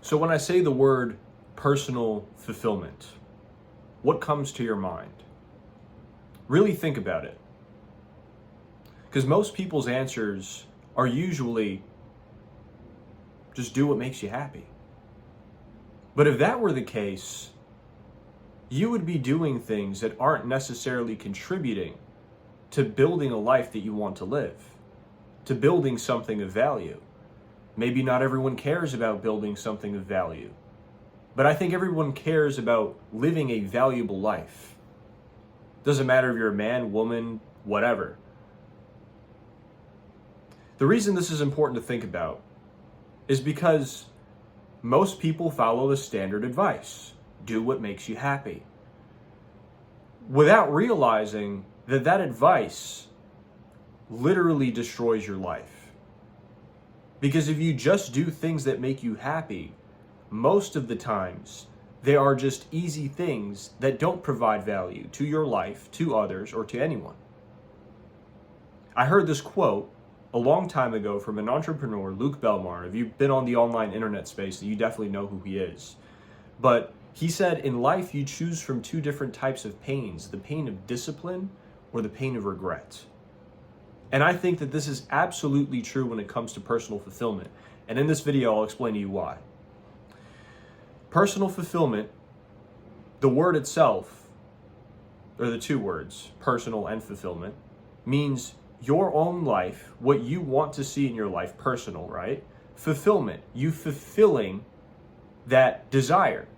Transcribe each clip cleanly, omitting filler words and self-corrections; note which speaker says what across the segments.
Speaker 1: So when I say the word personal fulfillment, what comes to your mind? Really think about it. Because most people's answers are usually just do what makes you happy. But if that were the case, you would be doing things that aren't necessarily contributing to building a life that you want to live, to building something of value. Maybe not everyone cares about building something of value, but I think everyone cares about living a valuable life. Doesn't matter if you're a man, woman, whatever. The reason this is important to think about is because most people follow the standard advice. Do what makes you happy. Without realizing that that advice literally destroys your life. Because if you just do things that make you happy, most of the times they are just easy things that don't provide value to your life, to others, or to anyone. I heard this quote a long time ago from an entrepreneur, Luke Belmar. If you've been on the online internet space, you definitely know who he is. But he said, in life, you choose from two different types of pains, the pain of discipline or the pain of regret. And I think that this is absolutely true when it comes to personal fulfillment. And in this video, I'll explain to you why. Personal fulfillment, the word itself, or the two words, personal and fulfillment, means your own life, what you want to see in your life, personal, right? Fulfillment, you fulfilling that desire.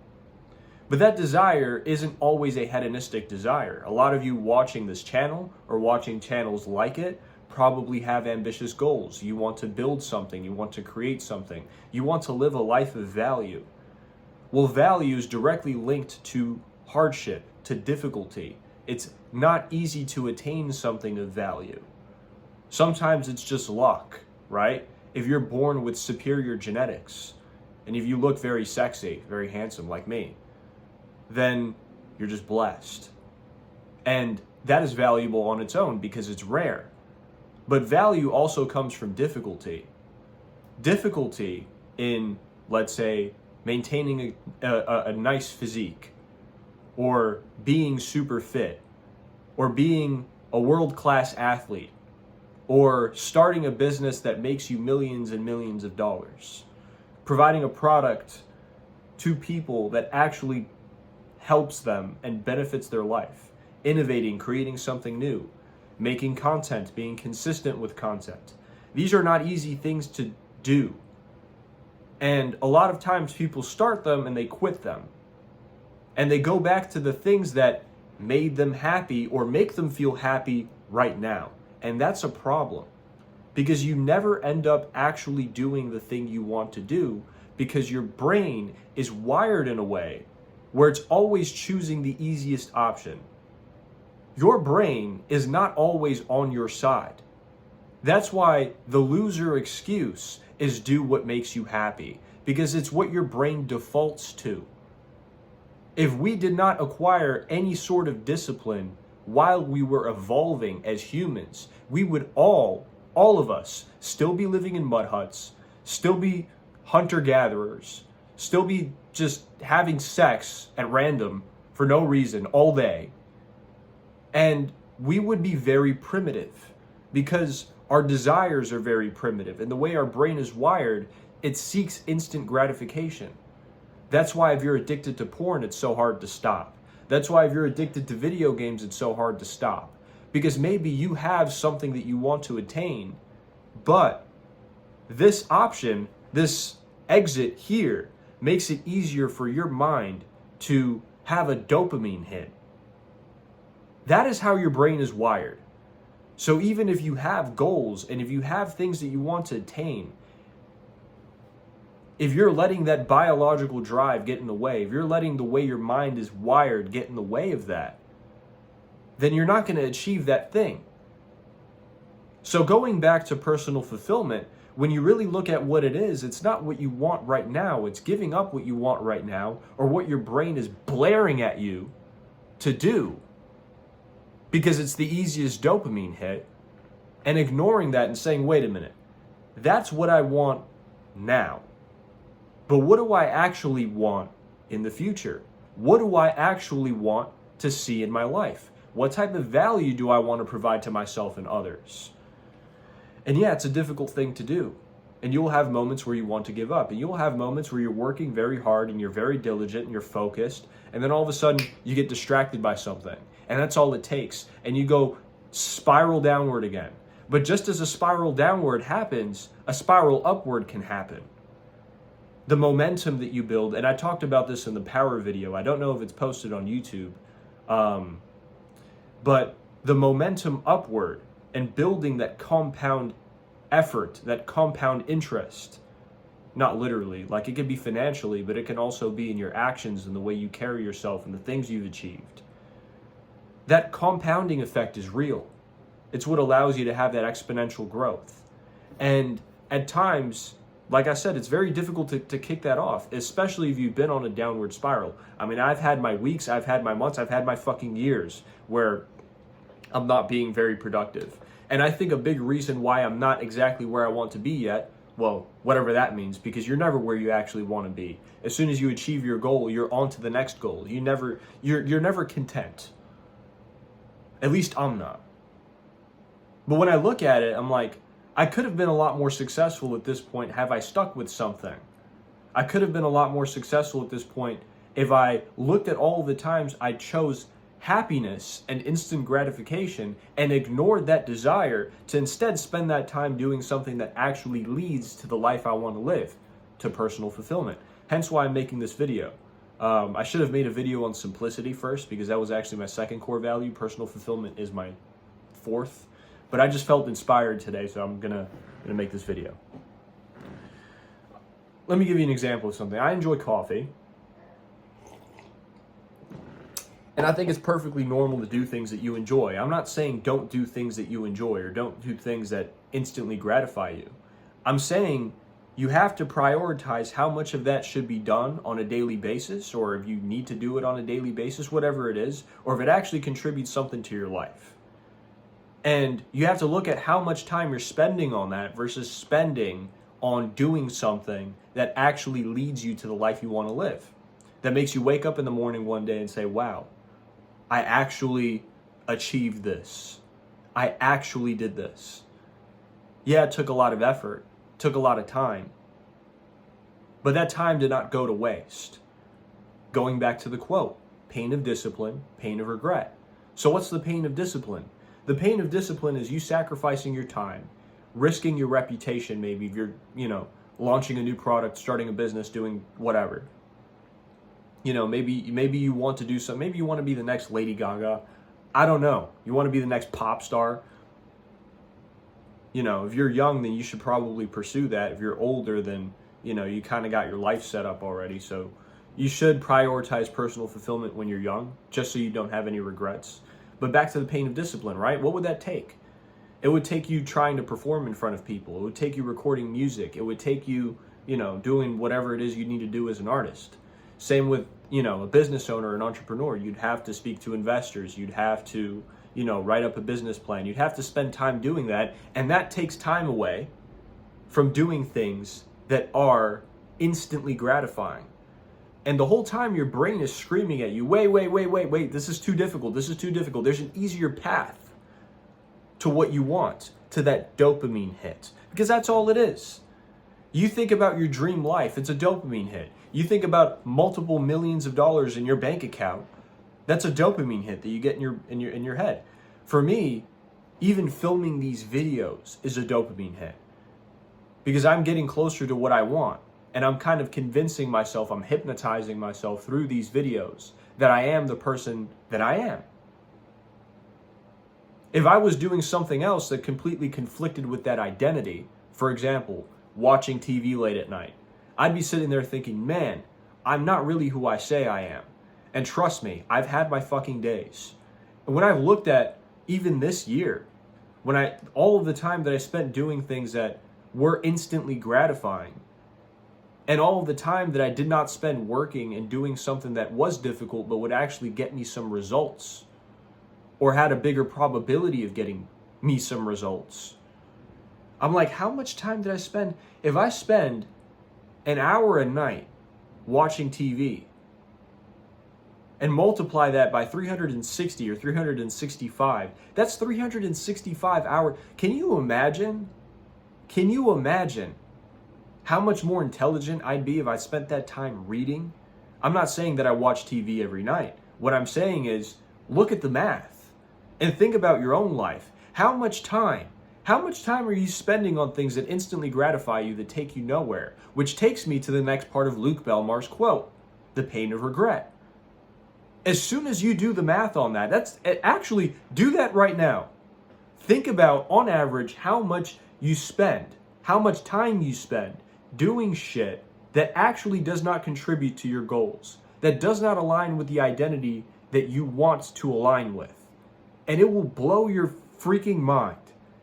Speaker 1: But that desire isn't always a hedonistic desire. A lot of you watching this channel or watching channels like it probably have ambitious goals. You want to build something, you want to create something, you want to live a life of value. Well, value is directly linked to hardship, to difficulty. It's not easy to attain something of value. Sometimes it's just luck, right? If you're born with superior genetics, and if you look very sexy, very handsome like me, then you're just blessed. And that is valuable on its own because it's rare. But value also comes from difficulty. Difficulty in, let's say, maintaining a nice physique, or being super fit, or being a world-class athlete, or starting a business that makes you millions and millions of dollars, providing a product to people that actually helps them and benefits their life, innovating, creating something new, making content, being consistent with content. These are not easy things to do. And a lot of times people start them and they quit them. And they go back to the things that made them happy or make them feel happy right now. And that's a problem, because you never end up actually doing the thing you want to do, because your brain is wired in a way where it's always choosing the easiest option. Your brain is not always on your side. That's why the loser excuse is do what makes you happy, because it's what your brain defaults to. If we did not acquire any sort of discipline while we were evolving as humans, we would all of us, still be living in mud huts, still be hunter-gatherers, still be just having sex at random for no reason all day. And we would be very primitive because our desires are very primitive. And the way our brain is wired, it seeks instant gratification. That's why if you're addicted to porn, it's so hard to stop. That's why if you're addicted to video games, it's so hard to stop. Because maybe you have something that you want to attain, but this option, this exit here, makes it easier for your mind to have a dopamine hit. That is how your brain is wired. So even if you have goals and if you have things that you want to attain, if you're letting that biological drive get in the way, if you're letting the way your mind is wired get in the way of that, then you're not going to achieve that thing. So going back to personal fulfillment, when you really look at what it is, it's not what you want right now. It's giving up what you want right now or what your brain is blaring at you to do, because it's the easiest dopamine hit, and ignoring that and saying, wait a minute, that's what I want now. But what do I actually want in the future? What do I actually want to see in my life? What type of value do I want to provide to myself and others? And yeah, it's a difficult thing to do. And you'll have moments where you want to give up. And you'll have moments where you're working very hard and you're very diligent and you're focused. And then all of a sudden you get distracted by something. And that's all it takes. And you go spiral downward again. But just as a spiral downward happens, a spiral upward can happen. The momentum that you build, and I talked about this in the power video. I don't know if it's posted on YouTube. But the momentum upward and building that compound effort, that compound interest, not literally, like it could be financially, but it can also be in your actions and the way you carry yourself and the things you've achieved. That compounding effect is real. It's what allows you to have that exponential growth. And at times, like I said, it's very difficult to kick that off, especially if you've been on a downward spiral. I mean, I've had my weeks, I've had my months, I've had my fucking years where I'm not being very productive. And I think a big reason why I'm not exactly where I want to be yet, well, whatever that means, because you're never where you actually want to be. As soon as you achieve your goal, you're on to the next goal. You're never content. At least I'm not. But when I look at it, I'm like, I could have been a lot more successful at this point have I stuck with something. I could have been a lot more successful at this point if I looked at all the times I chose happiness and instant gratification and ignored that desire to instead spend that time doing something that actually leads to the life I want to live, to personal fulfillment. Hence why I'm making this video. I should have made a video on simplicity first, because that was actually my second core value. Personal fulfillment is my fourth. But I just felt inspired today, so I'm gonna make this video. Let me give you an example of something. I enjoy coffee. And I think it's perfectly normal to do things that you enjoy. I'm not saying don't do things that you enjoy or don't do things that instantly gratify you. I'm saying you have to prioritize how much of that should be done on a daily basis, or if you need to do it on a daily basis, whatever it is, or if it actually contributes something to your life. And you have to look at how much time you're spending on that versus spending on doing something that actually leads you to the life you want to live. That makes you wake up in the morning one day and say, wow, I actually achieved this. I actually did this. Yeah, it took a lot of effort, took a lot of time, but that time did not go to waste. Going back to the quote, pain of discipline, pain of regret. So what's the pain of discipline? The pain of discipline is you sacrificing your time, risking your reputation maybe if you're, launching a new product, starting a business, doing whatever. Maybe you want to do something. Maybe you want to be the next Lady Gaga. I don't know. You want to be the next pop star. If you're young, then you should probably pursue that. If you're older, then, you kind of got your life set up already. So you should prioritize personal fulfillment when you're young, just so you don't have any regrets. But back to the pain of discipline, right? What would that take? It would take you trying to perform in front of people. It would take you recording music. It would take you, doing whatever it is you need to do as an artist. Same with, a business owner, an entrepreneur. You'd have to speak to investors. You'd have to, write up a business plan. You'd have to spend time doing that. And that takes time away from doing things that are instantly gratifying. And the whole time your brain is screaming at you, wait, this is too difficult. This is too difficult. There's an easier path to what you want, to that dopamine hit. Because that's all it is. You think about your dream life, it's a dopamine hit. You think about multiple millions of dollars in your bank account, that's a dopamine hit that you get in your head. For me, even filming these videos is a dopamine hit. Because I'm getting closer to what I want. And I'm kind of convincing myself, I'm hypnotizing myself through these videos that I am the person that I am. If I was doing something else that completely conflicted with that identity, for example, watching TV late at night, I'd be sitting there thinking, man, I'm not really who I say I am. And trust me, I've had my fucking days. And when I've looked at even this year, all of the time that I spent doing things that were instantly gratifying, and all of the time that I did not spend working and doing something that was difficult but would actually get me some results, or had a bigger probability of getting me some results, I'm like, how much time did I spend? If I spend an hour a night watching TV and multiply that by 360 or 365, that's 365 hours. Can you imagine? Can you imagine how much more intelligent I'd be if I spent that time reading? I'm not saying that I watch TV every night. What I'm saying is look at the math and think about your own life. How much time are you spending on things that instantly gratify you that take you nowhere? Which takes me to the next part of Luke Belmar's quote, the pain of regret. As soon as you do the math on that, actually do that right now. Think about, on average, how much you spend, how much time you spend doing shit that actually does not contribute to your goals, that does not align with the identity that you want to align with. And it will blow your freaking mind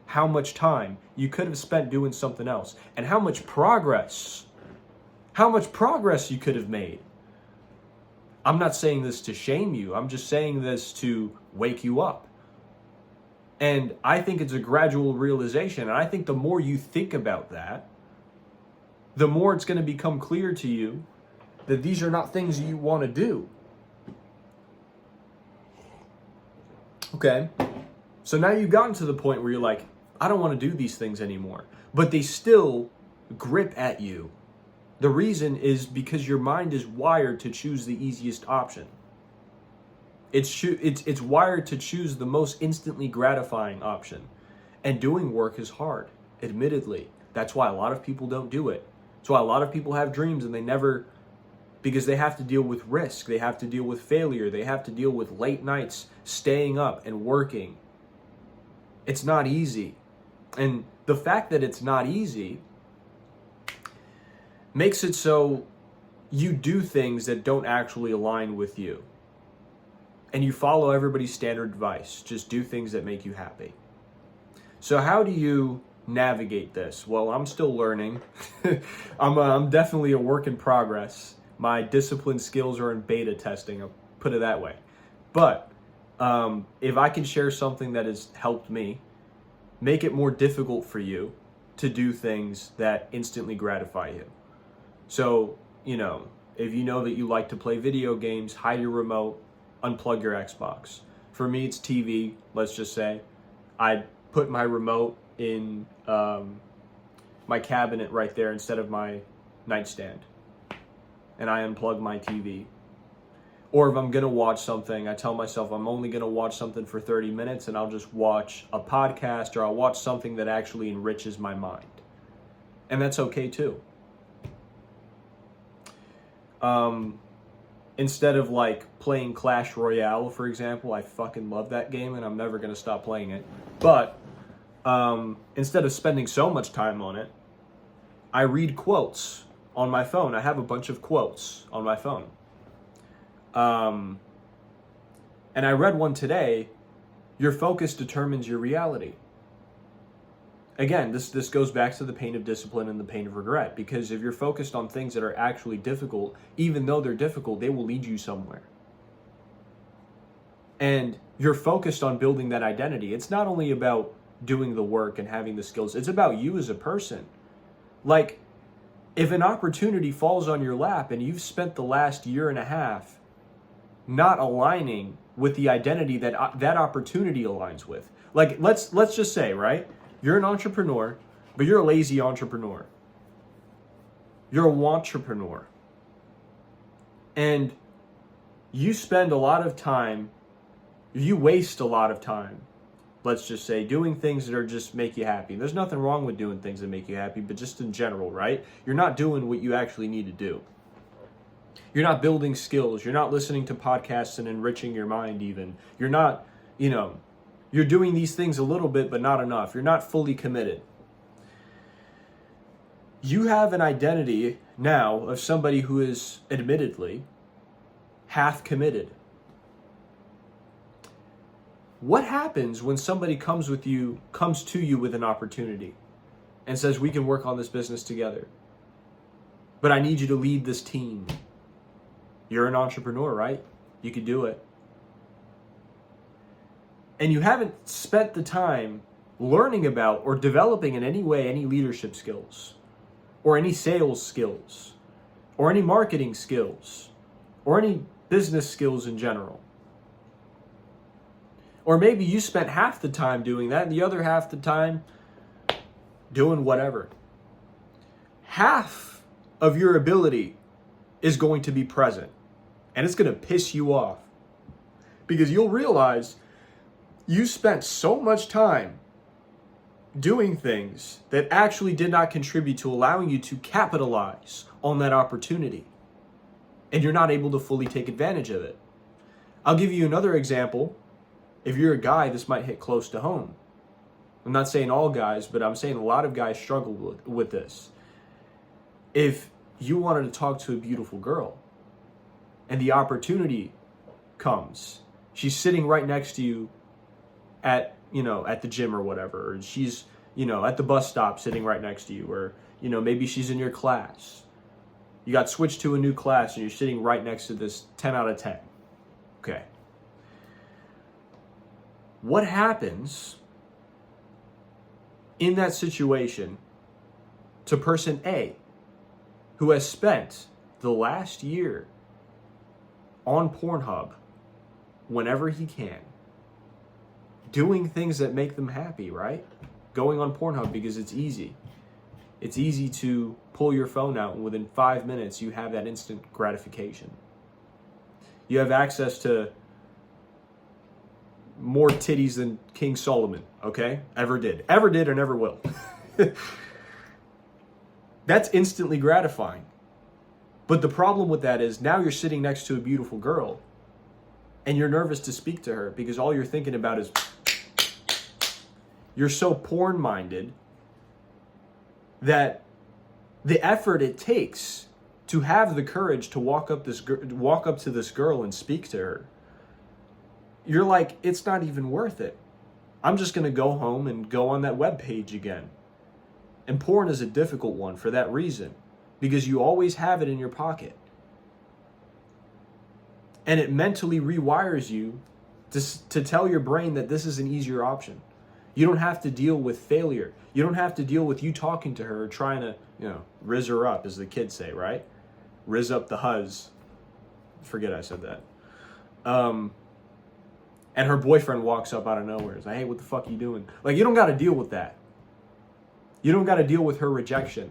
Speaker 1: how much time you could have spent doing something else and how much progress you could have made. I'm not saying this to shame you. I'm just saying this to wake you up. And I think it's a gradual realization. And I think the more you think about that, the more it's going to become clear to you that these are not things you want to do. Okay? So now you've gotten to the point where you're like, I don't want to do these things anymore. But they still grip at you. The reason is because your mind is wired to choose the easiest option. It's wired to choose the most instantly gratifying option. And doing work is hard, admittedly. That's why a lot of people don't do it. That's why a lot of people have dreams and they never, because they have to deal with risk, they have to deal with failure, they have to deal with late nights, staying up and working. It's not easy. And the fact that it's not easy makes it so you do things that don't actually align with you. And you follow everybody's standard advice. Just do things that make you happy. So how do you navigate this? Well, I'm still learning. I'm definitely a work in progress. My discipline skills are in beta testing, I'll put it that way. But if I can share something that has helped me, make it more difficult for you to do things that instantly gratify you. So, if you know that you like to play video games, hide your remote, unplug your Xbox. For me, it's TV, let's just say. I put my remote in my cabinet right there instead of my nightstand. And I unplug my TV. Or if I'm going to watch something, I tell myself I'm only going to watch something for 30 minutes and I'll just watch a podcast or I'll watch something that actually enriches my mind. And that's okay too. Instead of like playing Clash Royale, for example, I fucking love that game and I'm never going to stop playing it. But instead of spending so much time on it, I read quotes on my phone. I have a bunch of quotes on my phone. And I read one today, your focus determines your reality. Again, this goes back to the pain of discipline and the pain of regret, because if you're focused on things that are actually difficult, even though they're difficult, they will lead you somewhere. And you're focused on building that identity. It's not only about doing the work and having the skills, it's about you as a person. Like, if an opportunity falls on your lap and you've spent the last year and a half not aligning with the identity that that opportunity aligns with. Like, let's just say, right? You're an entrepreneur, but you're a lazy entrepreneur. You're a wantrepreneur. And you spend a lot of time, you waste a lot of time, let's just say, doing things that are just make you happy. There's nothing wrong with doing things that make you happy, but just in general, right? You're not doing what you actually need to do. You're not building skills. You're not listening to podcasts and enriching your mind even. You're not, you're doing these things a little bit, but not enough. You're not fully committed. You have an identity now of somebody who is admittedly half committed. What happens when somebody comes to you with an opportunity and says, we can work on this business together, but I need you to lead this team? You're an entrepreneur, right? You could do it. And you haven't spent the time learning about or developing in any way any leadership skills. or any sales skills, or any marketing skills, or any business skills in general. Or maybe you spent half the time doing that and the other half the time doing whatever. Half of your ability is going to be present, and it's going to piss you off because you'll realize you spent so much time doing things that actually did not contribute to allowing you to capitalize on that opportunity, and you're not able to fully take advantage of it. I'll give you another example. If you're a guy, this might hit close to home. I'm not saying all guys, but I'm saying a lot of guys struggle with this. If you wanted to talk to a beautiful girl and the opportunity comes, she's sitting right next to you at the gym or whatever, or she's, at the bus stop sitting right next to you, or, maybe she's in your class. You got switched to a new class and you're sitting right next to this 10 out of 10. Okay. What happens in that situation to person A, who has spent the last year on Pornhub whenever he can, doing things that make them happy, right? Going on Pornhub because it's easy. It's easy to pull your phone out and within 5 minutes you have that instant gratification. You have access to more titties than King Solomon, okay? Ever did or never will. That's instantly gratifying. But the problem with that is now you're sitting next to a beautiful girl and you're nervous to speak to her because all you're thinking about is you're so porn-minded that the effort it takes to have the courage to walk up to this girl and speak to her, you're like, it's not even worth it. I'm just going to go home and go on that web page again. And porn is a difficult one for that reason, because you always have it in your pocket. And it mentally rewires you to tell your brain that this is an easier option. You don't have to deal with failure. You don't have to deal with you talking to her, trying to, rizz her up, as the kids say, right? Rizz up the huzz. Forget I said that. And her boyfriend walks up out of nowhere. He's like, hey, what the fuck are you doing? Like, you don't got to deal with that. You don't got to deal with her rejection.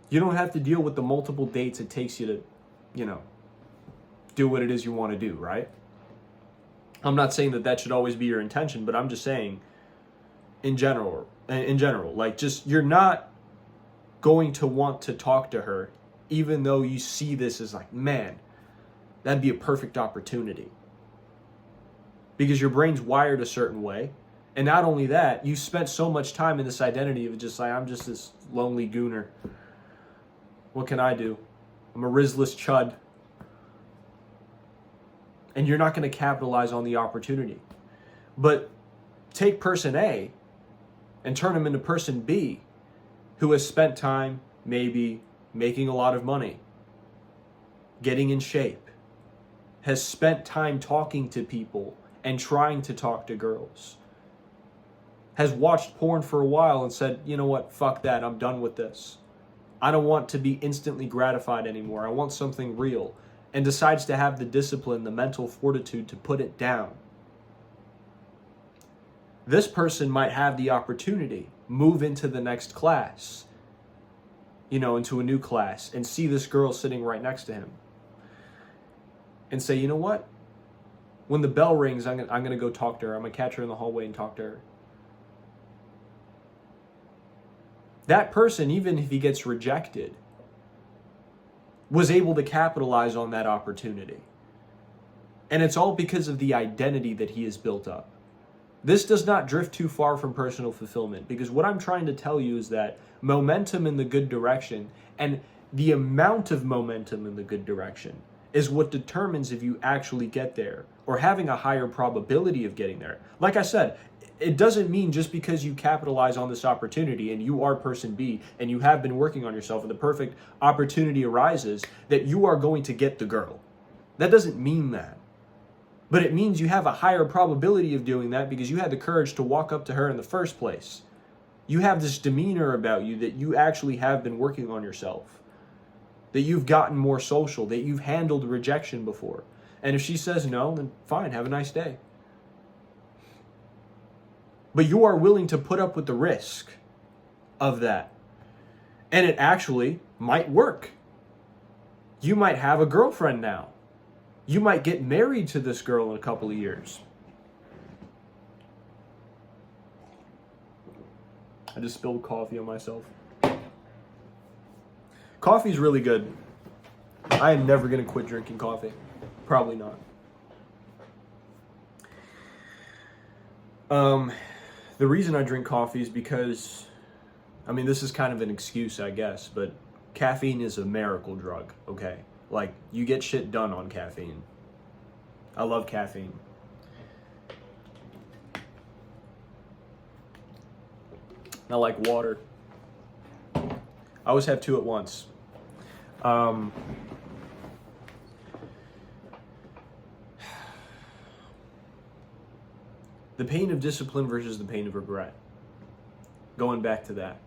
Speaker 1: You don't have to deal with the multiple dates it takes you to, do what it is you want to do, right? I'm not saying that should always be your intention, but I'm just saying, in general, like, just, you're not going to want to talk to her, even though you see this as like, man, that'd be a perfect opportunity. Because your brain's wired a certain way. And not only that, you spent so much time in this identity of just like, I'm just this lonely gooner. What can I do? I'm a rizzless chud. And you're not going to capitalize on the opportunity. But take person A and turn him into person B, who has spent time maybe making a lot of money, getting in shape, has spent time talking to people and trying to talk to girls, has watched porn for a while and said, you know what, fuck that, I'm done with this. I don't want to be instantly gratified anymore. I want something real. And decides to have the discipline, the mental fortitude to put it down. This person might have the opportunity, move into the next class, into a new class, and see this girl sitting right next to him. And say, you know what? When the bell rings, I'm going to go talk to her. I'm going to catch her in the hallway and talk to her. That person, even if he gets rejected, was able to capitalize on that opportunity. And it's all because of the identity that he has built up. This does not drift too far from personal fulfillment, because what I'm trying to tell you is that momentum in the good direction and the amount of momentum in the good direction is what determines if you actually get there or having a higher probability of getting there. Like I said, it doesn't mean just because you capitalize on this opportunity and you are person B and you have been working on yourself and the perfect opportunity arises that you are going to get the girl. That doesn't mean that. But it means you have a higher probability of doing that because you had the courage to walk up to her in the first place. You have this demeanor about you that you actually have been working on yourself, that you've gotten more social, that you've handled rejection before. And if she says no, then fine, have a nice day. But you are willing to put up with the risk of that. And it actually might work. You might have a girlfriend now. You might get married to this girl in a couple of years. I just spilled coffee on myself. Coffee's really good. I am never going to quit drinking coffee. Probably not. The reason I drink coffee is because, I mean, this is kind of an excuse, I guess, but caffeine is a miracle drug, okay? Like, you get shit done on caffeine. I love caffeine. I like water. I always have two at once. The pain of discipline versus the pain of regret. Going back to that.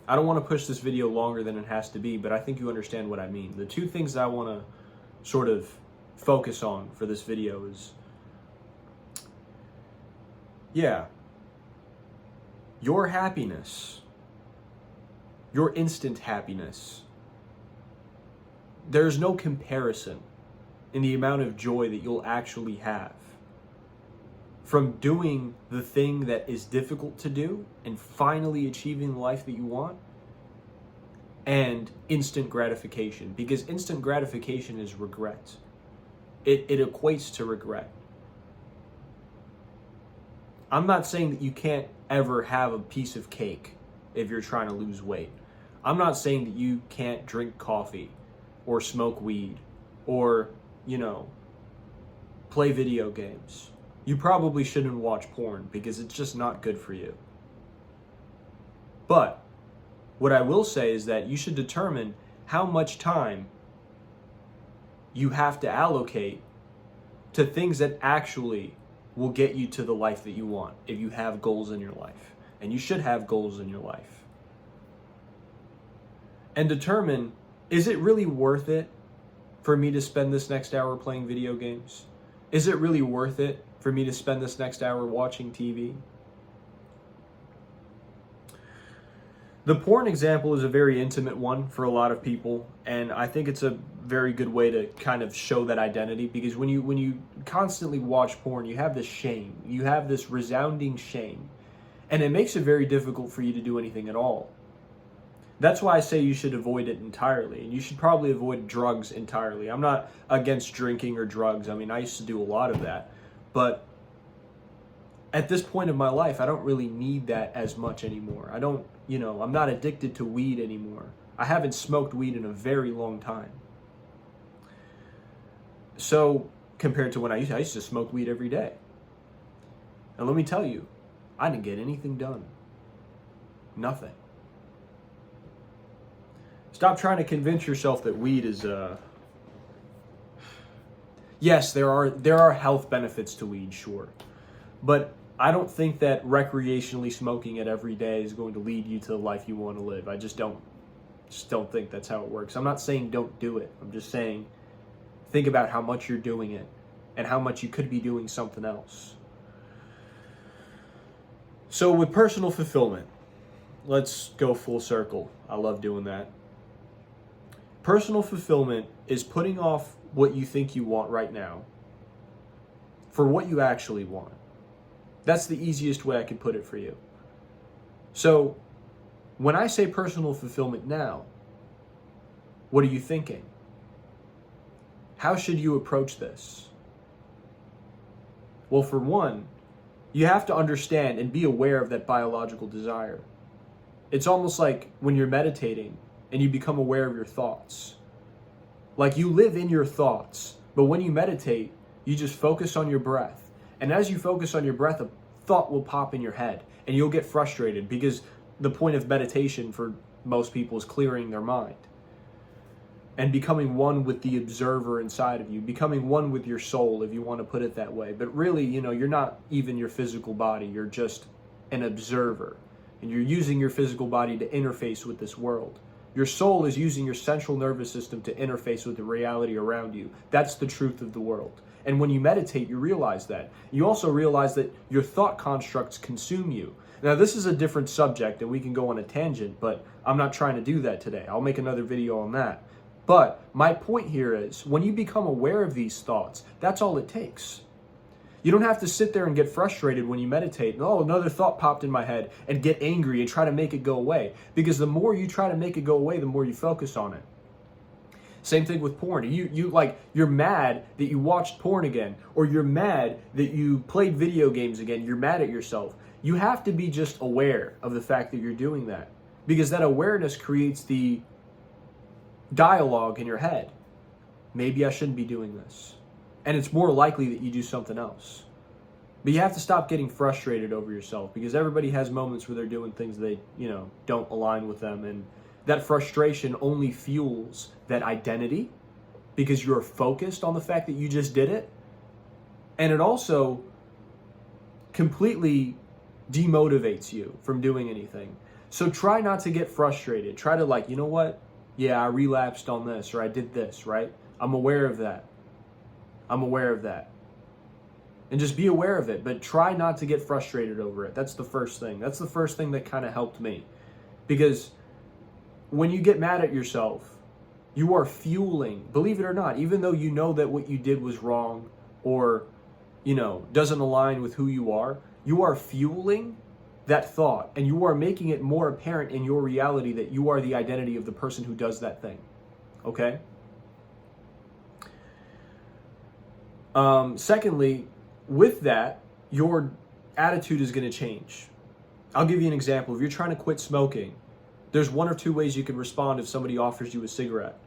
Speaker 1: I don't want to push this video longer than it has to be, but I think you understand what I mean. The two things that I want to sort of focus on for this video is, yeah, your happiness, your instant happiness, there's no comparison in the amount of joy that you'll actually have from doing the thing that is difficult to do and finally achieving the life that you want, and instant gratification. Because instant gratification is regret. It equates to regret. I'm not saying that you can't ever have a piece of cake if you're trying to lose weight. I'm not saying that you can't drink coffee or smoke weed or, play video games. You probably shouldn't watch porn because it's just not good for you. But what I will say is that you should determine how much time you have to allocate to things that actually will get you to the life that you want if you have goals in your life. And you should have goals in your life. And determine, is it really worth it for me to spend this next hour playing video games? Is it really worth it for me to spend this next hour watching TV? The porn example is a very intimate one for a lot of people, and I think it's a very good way to kind of show that identity, because when you constantly watch porn, you have this shame. You have this resounding shame, and it makes it very difficult for you to do anything at all. That's why I say you should avoid it entirely, and you should probably avoid drugs entirely. I'm not against drinking or drugs. I mean, I used to do a lot of that, but at this point in my life, I don't really need that as much anymore. I'm not addicted to weed anymore. I haven't smoked weed in a very long time. So, compared to when I used to smoke weed every day. And let me tell you, I didn't get anything done. Nothing. Stop trying to convince yourself that weed is, yes, there are health benefits to weed, sure. But I don't think that recreationally smoking it every day is going to lead you to the life you want to live. I just don't think that's how it works. I'm not saying don't do it. I'm just saying think about how much you're doing it and how much you could be doing something else. So with personal fulfillment, let's go full circle. I love doing that. Personal fulfillment is putting off what you think you want right now for what you actually want. That's the easiest way I could put it for you. So, when I say personal fulfillment now, what are you thinking? How should you approach this? Well, for one, you have to understand and be aware of that biological desire. It's almost like when you're meditating and you become aware of your thoughts. Like you live in your thoughts, but when you meditate, you just focus on your breath. And as you focus on your breath, a thought will pop in your head and you'll get frustrated, because the point of meditation for most people is clearing their mind and becoming one with the observer inside of you, becoming one with your soul, if you want to put it that way. But really, you're not even your physical body. You're just an observer. and you're using your physical body to interface with this world. Your soul is using your central nervous system to interface with the reality around you. That's the truth of the world. And when you meditate, you realize that. You also realize that your thought constructs consume you. Now, this is a different subject, and we can go on a tangent, but I'm not trying to do that today. I'll make another video on that. But my point here is, when you become aware of these thoughts, that's all it takes. You don't have to sit there and get frustrated when you meditate. And, oh, another thought popped in my head, and get angry and try to make it go away. Because the more you try to make it go away, the more you focus on it. Same thing with porn. You're mad that you watched porn again, or you're mad that you played video games again. You're mad at yourself. You have to be just aware of the fact that you're doing that, because that awareness creates the dialogue in your head. Maybe I shouldn't be doing this. And it's more likely that you do something else. But you have to stop getting frustrated over yourself, because everybody has moments where they're doing things that, don't align with them. And that frustration only fuels that identity, because you're focused on the fact that you just did it. And it also completely demotivates you from doing anything. So try not to get frustrated. Try to you know what? Yeah, I relapsed on this, or I did this, right? I'm aware of that. I'm aware of that. And just be aware of it, but try not to get frustrated over it. That's the first thing. That's the first thing that kind of helped me. Because when you get mad at yourself, you are fueling, believe it or not, even though you know that what you did was wrong or, doesn't align with who you are fueling that thought, and you are making it more apparent in your reality that you are the identity of the person who does that thing. Okay? Secondly, with that, your attitude is going to change. I'll give you an example. If you're trying to quit smoking, there's one or two ways you can respond if somebody offers you a cigarette.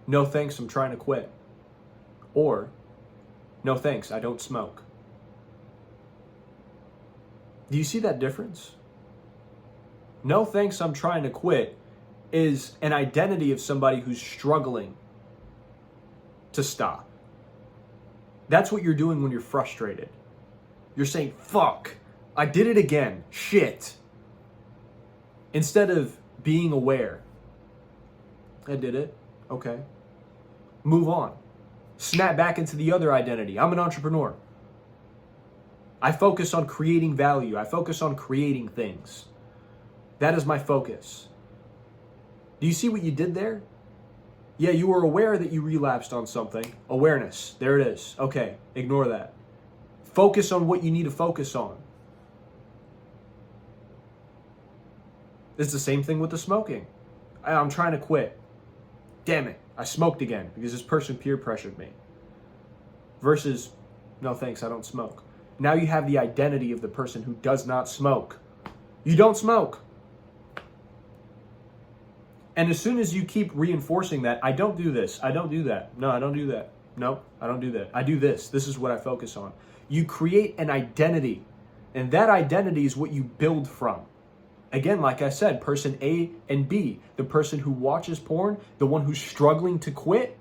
Speaker 1: No thanks, I'm trying to quit. Or, no thanks, I don't smoke. Do you see that difference? No thanks, I'm trying to quit is an identity of somebody who's struggling to stop. That's what you're doing when you're frustrated. You're saying, fuck, I did it again, shit. Instead of being aware. I did it, okay. Move on. Snap back into the other identity. I'm an entrepreneur. I focus on creating value. I focus on creating things. That is my focus. Do you see what you did there? Yeah, you were aware that you relapsed on something. Awareness. There it is. Okay, ignore that. Focus on what you need to focus on. It's the same thing with the smoking. I'm trying to quit. Damn it, I smoked again because this person peer pressured me. Versus, no thanks, I don't smoke. Now you have the identity of the person who does not smoke. You don't smoke. And as soon as you keep reinforcing that, I don't do this, I don't do that. No, I don't do that. No, I don't do that. I do this. This is what I focus on. You create an identity, and that identity is what you build from. Again, like I said, person A and B, the person who watches porn, the one who's struggling to quit,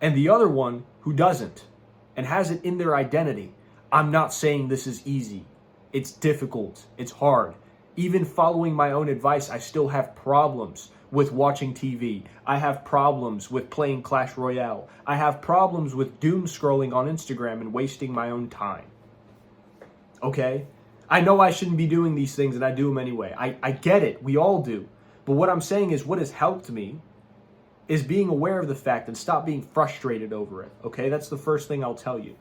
Speaker 1: and the other one who doesn't and has it in their identity. I'm not saying this is easy. It's difficult. It's hard. Even following my own advice, I still have problems with watching TV. I have problems with playing Clash Royale. I have problems with doom scrolling on Instagram and wasting my own time. Okay? I know I shouldn't be doing these things, and I do them anyway. I get it. We all do. But what I'm saying is what has helped me is being aware of the fact and stop being frustrated over it. Okay? That's the first thing I'll tell you.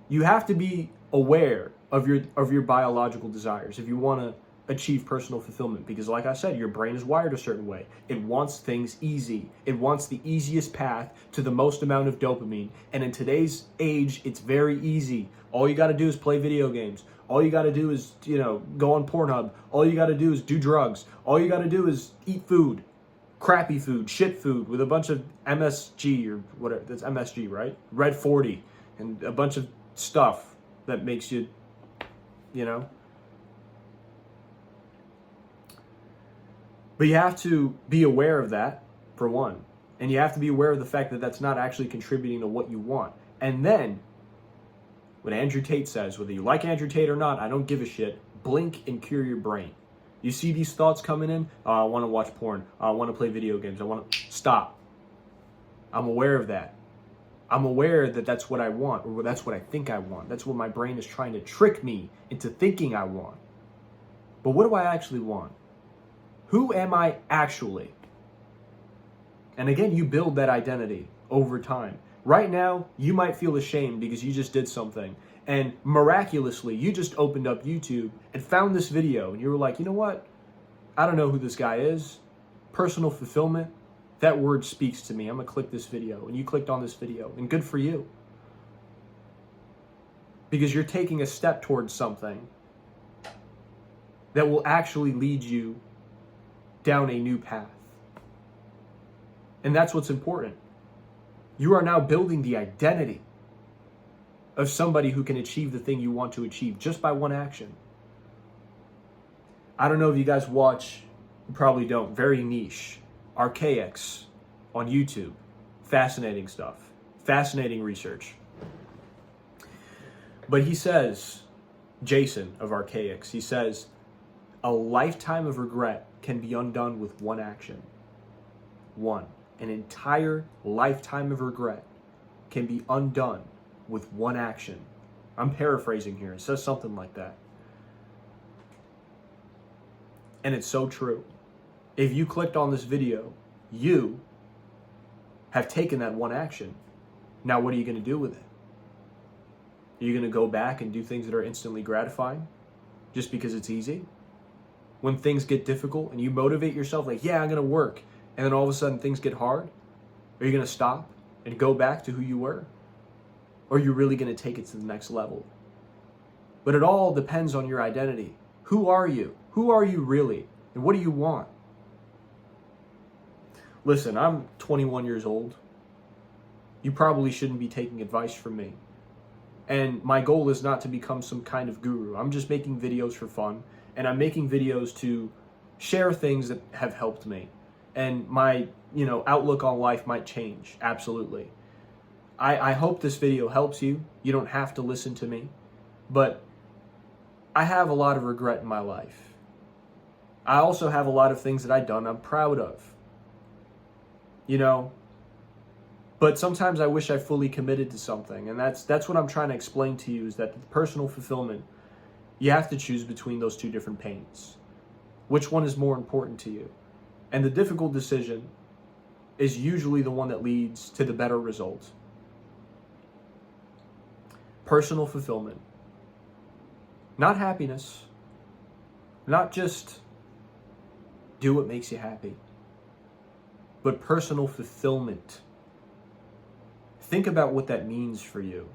Speaker 1: You have to be aware of your biological desires if you want to achieve personal fulfillment, because like I said, your brain is wired a certain way. It wants things easy. It wants the easiest path to the most amount of dopamine. And in today's age, it's very easy. All you got to do is play video games. All you got to do is, go on Pornhub. All you got to do is do drugs. All you got to do is eat food, crappy food, shit food with a bunch of MSG or whatever. That's MSG, right? Red 40 and a bunch of stuff that makes you, But you have to be aware of that, for one. And you have to be aware of the fact that that's not actually contributing to what you want. And then, what Andrew Tate says, whether you like Andrew Tate or not, I don't give a shit, blink and cure your brain. You see these thoughts coming in, I want to watch porn, I want to play video games, stop. I'm aware of that. I'm aware that that's what I want, or that's what I think I want. That's what my brain is trying to trick me into thinking I want. But what do I actually want? Who am I actually? And again, you build that identity over time. Right now, you might feel ashamed because you just did something. And miraculously, you just opened up YouTube and found this video. And you were like, you know what? I don't know who this guy is. Personal fulfillment. That word speaks to me. I'm going to click this video. And you clicked on this video. And good for you. Because you're taking a step towards something that will actually lead you down a new path. And that's what's important. You are now building the identity of somebody who can achieve the thing you want to achieve just by one action. I don't know if you guys watch, you probably don't, very niche, Archaics on YouTube. Fascinating stuff. Fascinating research. But he says, Jason of Archaics, he says, a lifetime of regret can be undone with one action. One. An entire lifetime of regret can be undone with one action. I'm paraphrasing here. It says something like that. And it's so true. If you clicked on this video, you have taken that one action. Now what are you going to do with it? Are you going to go back and do things that are instantly gratifying just because it's easy? When things get difficult and you motivate yourself like, yeah, I'm going to work, and then all of a sudden things get hard, are you going to stop and go back to who you were? Or are you really going to take it to the next level? But it all depends on your identity. Who are you? Who are you really? And what do you want? Listen, I'm 21 years old. You probably shouldn't be taking advice from me. And my goal is not to become some kind of guru. I'm just making videos for fun. And I'm making videos to share things that have helped me. And my, outlook on life might change. Absolutely. I hope this video helps you. You don't have to listen to me. But I have a lot of regret in my life. I also have a lot of things that I've done I'm proud of. But sometimes I wish I fully committed to something. And that's what I'm trying to explain to you, is that the personal fulfillment, you have to choose between those two different pains. Which one is more important to you? And the difficult decision is usually the one that leads to the better result. Personal fulfillment. Not happiness. Not just do what makes you happy. But personal fulfillment. Think about what that means for you.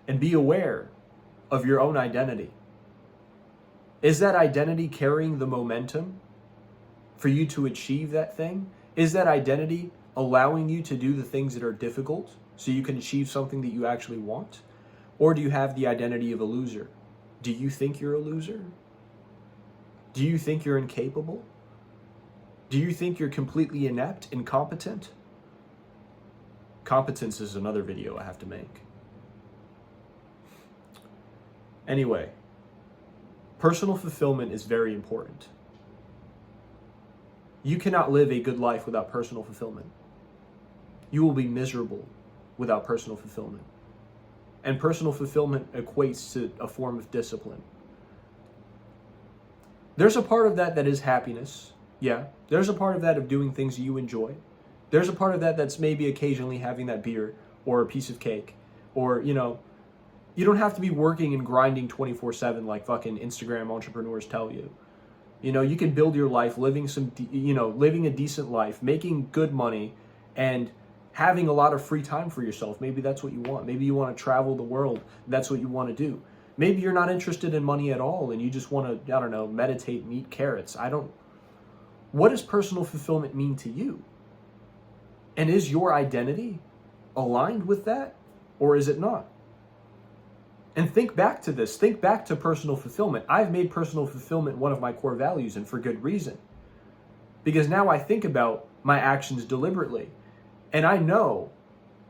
Speaker 1: And be aware of your own identity. Is that identity carrying the momentum for you to achieve that thing? Is that identity allowing you to do the things that are difficult so you can achieve something that you actually want? Or do you have the identity of a loser? Do you think you're a loser? Do you think you're incapable? Do you think you're completely inept, incompetent? Competence is another video I have to make. Anyway, personal fulfillment is very important. You cannot live a good life without personal fulfillment. You will be miserable without personal fulfillment. And personal fulfillment equates to a form of discipline. There's a part of that is happiness. Yeah. There's a part of that of doing things you enjoy. There's a part of that that's maybe occasionally having that beer or a piece of cake. Or, you don't have to be working and grinding 24/7 like fucking Instagram entrepreneurs tell you. You can build your life living living a decent life, making good money, and having a lot of free time for yourself. Maybe that's what you want. Maybe you want to travel the world. That's what you want to do. Maybe you're not interested in money at all and you just want to, meditate and eat carrots. What does personal fulfillment mean to you? And is your identity aligned with that, or is it not? And think back to this. Think back to personal fulfillment. I've made personal fulfillment one of my core values, and for good reason. Because now I think about my actions deliberately. And I know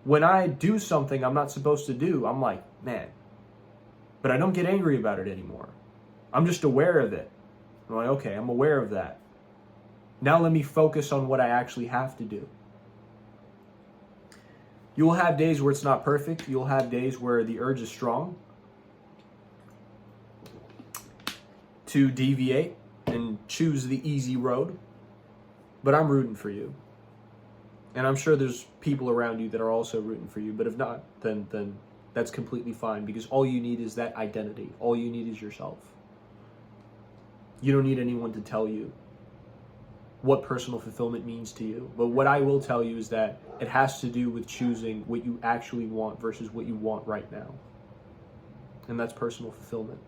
Speaker 1: when I do something I'm not supposed to do, I'm like, man, but I don't get angry about it anymore. I'm just aware of it. I'm like, okay, I'm aware of that. Now let me focus on what I actually have to do. You will have days where it's not perfect. You'll have days where the urge is strong to deviate and choose the easy road. But I'm rooting for you. And I'm sure there's people around you that are also rooting for you. But if not, then that's completely fine, because all you need is that identity. All you need is yourself. You don't need anyone to tell you what personal fulfillment means to you. But what I will tell you is that it has to do with choosing what you actually want versus what you want right now. And that's personal fulfillment.